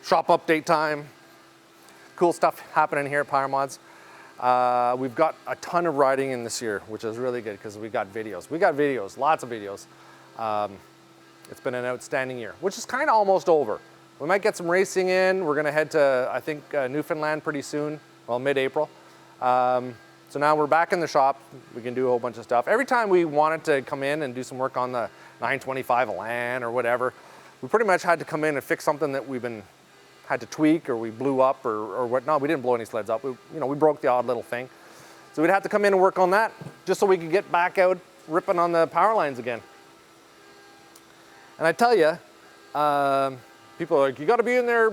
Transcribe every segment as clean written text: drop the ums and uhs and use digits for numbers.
shop update time. Cool stuff happening here at Powermodz. We've got a ton of riding in this year, which is really good because we got videos. We got videos, lots of videos. It's been an outstanding year, which is kind of almost over. We might get some racing in. We're gonna head to, I think, Newfoundland pretty soon, well, mid-April. So now we're back in the shop. We can do a whole bunch of stuff. Every time we wanted to come in and do some work on the 925 Elan or whatever, we pretty much had to come in and fix something that had to tweak, or we blew up, or what. No, we didn't blow any sleds up. We broke the odd little thing. So we'd have to come in and work on that just so we could get back out ripping on the power lines again. And I tell you, people are like, you got to be in there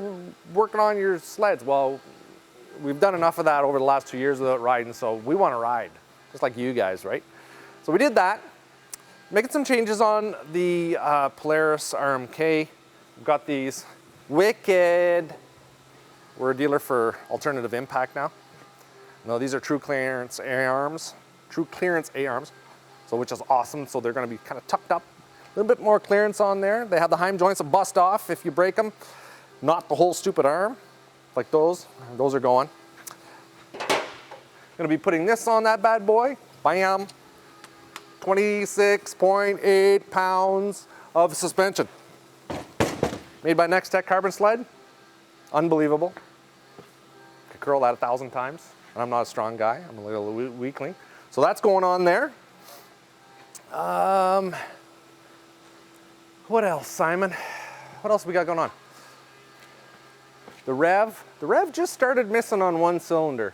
working on your sleds. Well, we've done enough of that over the last 2 years without riding, so we want to ride, just like you guys, right? So we did that. Making some changes on the Polaris RMK. We've got these wicked. We're a dealer for alternative impact now. No, these are true clearance A-arms, so which is awesome. So they're going to be kind of tucked up, a little bit more clearance on there. They have the heim joints that bust off if you break them, not the whole stupid arm, like those. Those are going. Going to be putting this on that bad boy. Bam! 26.8 pounds of suspension. Made by Next Tech Carbon Sled. Unbelievable. Could curl that 1,000 times. And I'm not a strong guy. I'm a little weakling. So that's going on there. What else, Simon? What else we got going on? The rev just started missing on one cylinder.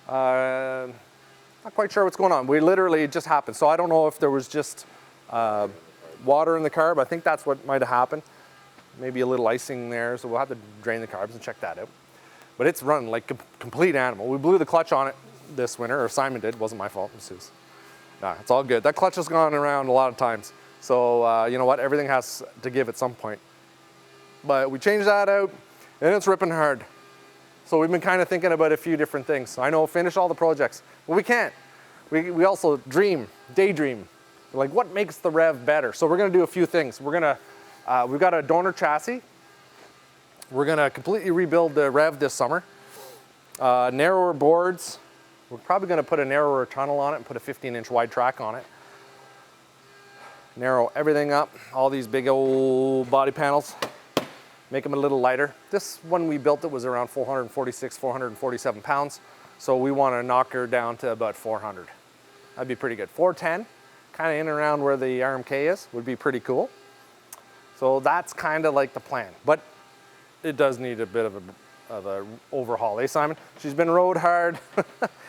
Not quite sure what's going on. It just happened. So I don't know if there was just water in the carb. I think that's what might have happened. Maybe a little icing there. So we'll have to drain the carbs and check that out. But it's running like a complete animal. We blew the clutch on it this winter, or Simon did. It wasn't my fault. Nah, it's all good. That clutch has gone around a lot of times. So you know what? Everything has to give at some point. But we changed that out, and it's ripping hard. So we've been kind of thinking about a few different things. I know, finish all the projects. Well, we can't. We also daydream. Like, what makes the rev better? So we're gonna do a few things. We've got a donor chassis. We're gonna completely rebuild the rev this summer. Narrower boards. We're probably gonna put a narrower tunnel on it and put a 15-inch wide track on it. Narrow everything up, all these big old body panels. Make them a little lighter. This one we built, it was around 446, 447 pounds. So we want to knock her down to about 400. That'd be pretty good. 410, kind of in and around where the RMK is, would be pretty cool. So that's kind of like the plan. But it does need a bit of a overhaul, eh, Simon? She's been rode hard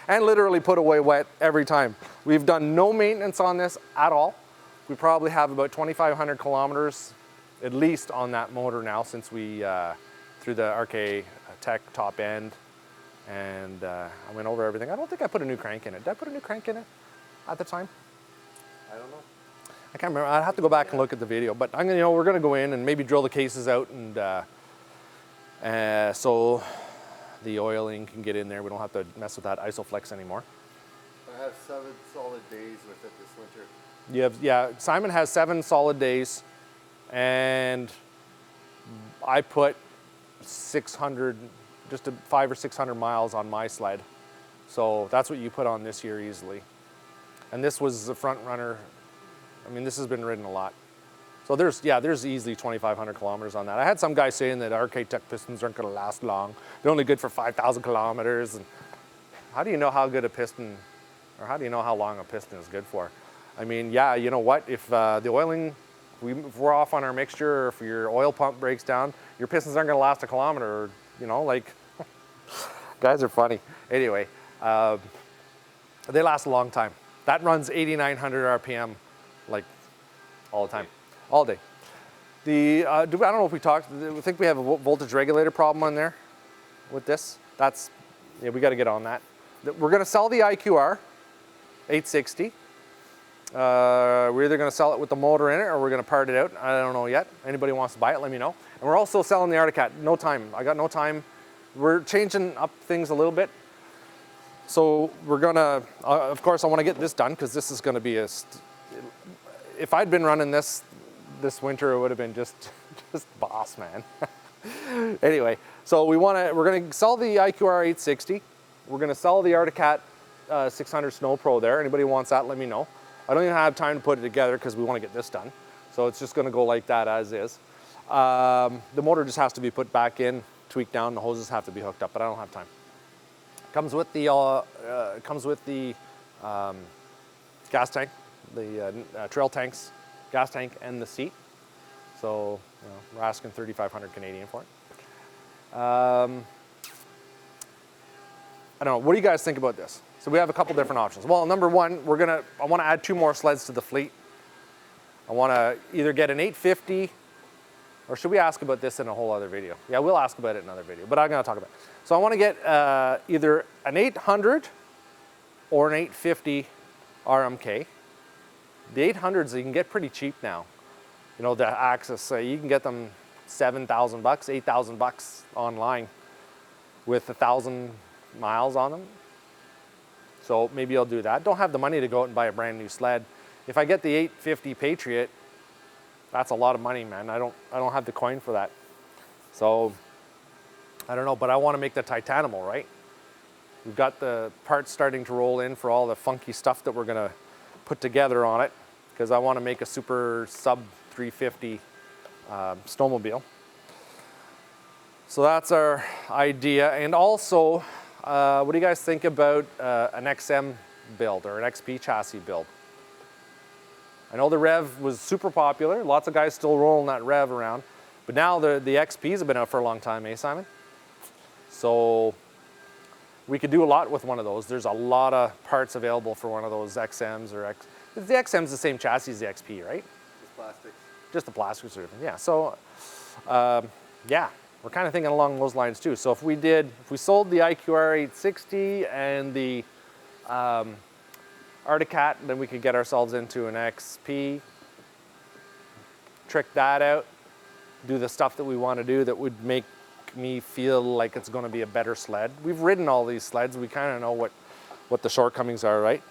and literally put away wet every time. We've done no maintenance on this at all. We probably have about 2,500 kilometers at least on that motor now, since we threw the RK Tech top end, and I went over everything. I don't think I put a new crank in it. Did I put a new crank in it at the time? I don't know. I can't remember. I'd have to go back and look at the video. But I'm gonna, we're gonna go in and maybe drill the cases out, and so the oiling can get in there. We don't have to mess with that Isoflex anymore. I have 7 solid days with it this winter. Yeah, Simon has 7 solid days. And I put 600, just 500 or 600 miles on my sled. So that's what you put on this year easily. And this was the front runner. I mean, this has been ridden a lot. So there's easily 2,500 kilometers on that. I had some guy saying that RK Tech pistons aren't gonna last long. They're only good for 5,000 kilometers. And how do you know how good a piston, or how do you know how long a piston is good for? I mean, yeah, you know what? If the oiling, if we're off on our mixture, or if your oil pump breaks down, your pistons aren't gonna last a kilometer, or, you know, like, guys are funny. Anyway, they last a long time. That runs 8,900 RPM, like, all the time, all day. I don't know if we talked, I think we have a voltage regulator problem on there with this. Yeah, we gotta get on that. We're gonna sell the IQR 860. We're either going to sell it with the motor in it, or we're going to part it out. I don't know yet. Anybody wants to buy it, let me know. And we're also selling the Articat. No time. I got no time. We're changing up things a little bit. So we're going to, of course, I want to get this done, because this is going to be if I'd been running this winter, it would have been just boss, man. Anyway, so we're gonna sell the IQR 860. We're gonna sell the Arctic Cat 600 Snow Pro there. Anybody wants that, let me know. I don't even have time to put it together because we want to get this done. So it's just gonna go like that as is. The motor just has to be put back in, tweaked down, the hoses have to be hooked up, but I don't have time. Comes with the gas tank, the trail tanks, gas tank, and the seat. So we're asking 3,500 Canadian for it. I don't know. What do you guys think about this? So we have a couple different options. Well, number one, I want to add 2 more sleds to the fleet. I want to either get an 850, or should we ask about this in a whole other video? Yeah, we'll ask about it in another video, but I'm going to talk about it. So I want to get either an 800 or an 850 RMK. The 800s you can get pretty cheap now. You know, the Axis, you can get them $7,000, $8,000 online with 1,000 miles on them. So maybe I'll do that. Don't have the money to go out and buy a brand new sled. If I get the 850 Patriot, that's a lot of money, man. I don't have the coin for that. So I don't know, but I want to make the Titanimal, right? We've got the parts starting to roll in for all the funky stuff that we're gonna put together on it, because I want to make a super sub 350 snowmobile. So that's our idea. And also, what do you guys think about an XM build or an XP chassis build? I know the Rev was super popular. Lots of guys still rolling that Rev around. But now the XPs have been out for a long time, eh, Simon? So we could do a lot with one of those. There's a lot of parts available for one of those XMs or the XM's the same chassis as the XP, right? Just plastics. Just the plastics are different, yeah. So, yeah, we're kind of thinking along those lines too. So if we sold the IQR 860 and the Arctic Cat, then we could get ourselves into an XP, trick that out, do the stuff that we want to do that would make me feel like it's going to be a better sled. We've ridden all these sleds. We kind of know what the shortcomings are, right?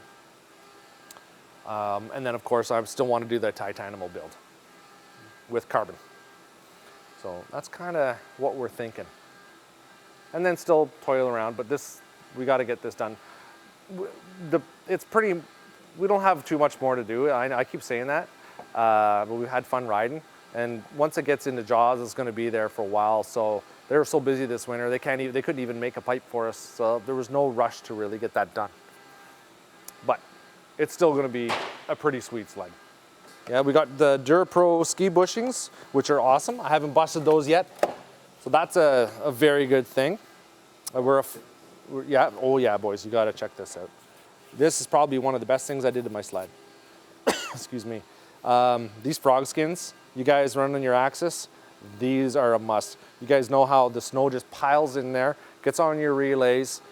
And then, of course, I still want to do the Titanimal build with carbon. So that's kind of what we're thinking. And then still toil around, but we got to get this done. We don't have too much more to do. I keep saying that, but we've had fun riding. And once it gets into Jaws, it's going to be there for a while. So they were so busy this winter, they couldn't even make a pipe for us. So there was no rush to really get that done. But it's still going to be a pretty sweet sled. Yeah, we got the DuraPro ski bushings, which are awesome. I haven't busted those yet. So that's a very good thing. Oh yeah, boys, you got to check this out. This is probably one of the best things I did to my sled. Excuse me. These frog skins, you guys running your Axis, these are a must. You guys know how the snow just piles in there, gets on your relays.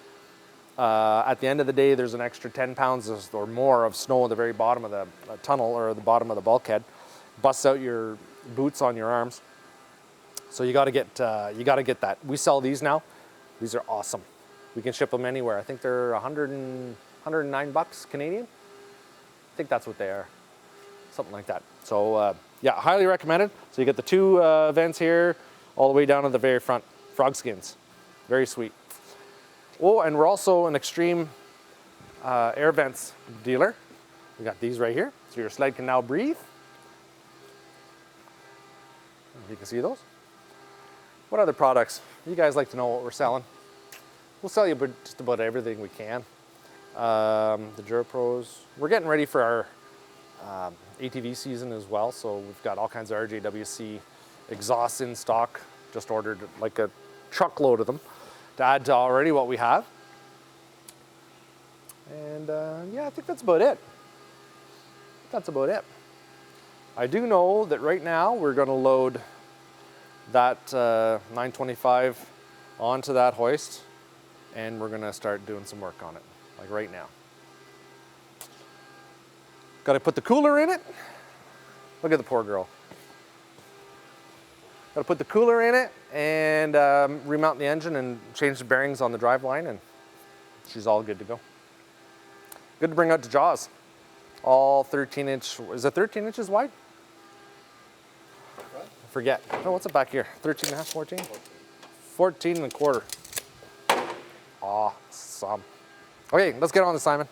At the end of the day, there's an extra 10 pounds or more of snow at the very bottom of the tunnel or the bottom of the bulkhead. Busts out your boots on your arms. So you got to get that. We sell these now. These are awesome. We can ship them anywhere. I think they're $109 Canadian. I think that's what they are. Something like that. So yeah, highly recommended. So you get the 2 vents here, all the way down to the very front. Frog skins, very sweet. Oh, and we're also an extreme air vents dealer. We got these right here, so your sled can now breathe. You can see those. What other products? You guys like to know what we're selling. We'll sell you just about everything we can. The DuraPros. We're getting ready for our ATV season as well, so we've got all kinds of RJWC exhausts in stock. Just ordered like a truckload of them to add to already what we have. And yeah, I think that's about it. That's about it. I do know that right now we're going to load that 925 onto that hoist, and we're going to start doing some work on it, like right now. Got to put the cooler in it. Look at the poor girl. Got to put the cooler in it and remount the engine and change the bearings on the driveline, and she's all good to go. Good to bring out to Jaws. All 13-inch, is it 13 inches wide? What? forget. Oh, what's it back here? 13 and a half, 14? 14 and a quarter. Awesome. Okay, let's get on to Simon.